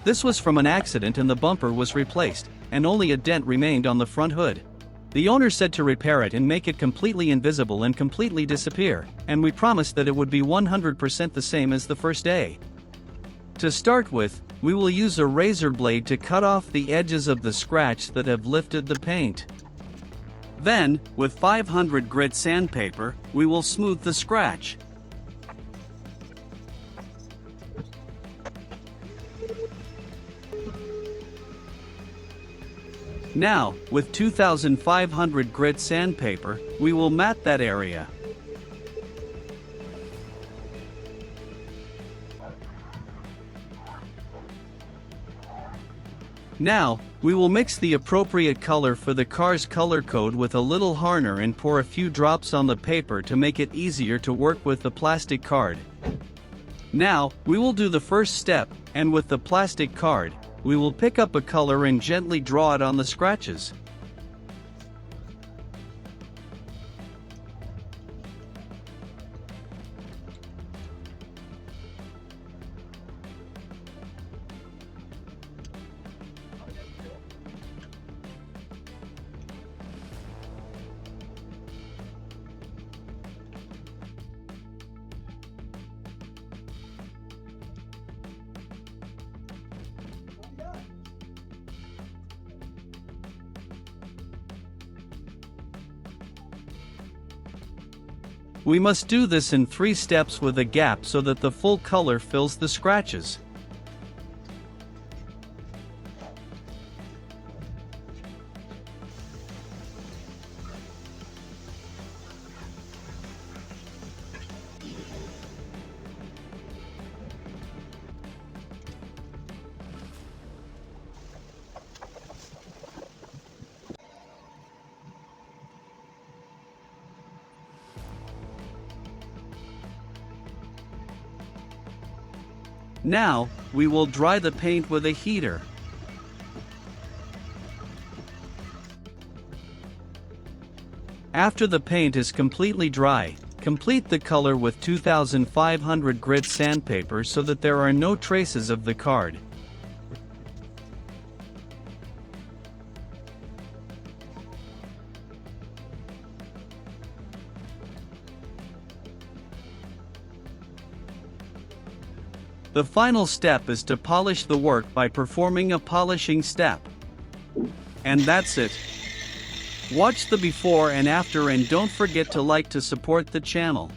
This was from an accident and the bumper was replaced, and only a dent remained on the front hood. The owner said to repair it and make it completely invisible and completely disappear, and we promised that it would be 100% the same as the first day. To start with, we will use a razor blade to cut off the edges of the scratch that have lifted the paint. Then, with 500 grit sandpaper, we will smooth the scratch. Now, with 2500 grit sandpaper, we will mat that area. Now, we will mix the appropriate color for the car's color code with a little hardener and pour a few drops on the paper to make it easier to work with the plastic card. Now, we will do the first step, and with the plastic card, we will pick up a color and gently draw it on the scratches. We must do this in 3 steps with a gap so that the full color fills the scratches. Now, we will dry the paint with a heater. After the paint is completely dry, complete the color with 2500 grit sandpaper so that there are no traces of the card. The final step is to polish the work by performing a polishing step. And that's it. Watch the before and after and don't forget to like to support the channel.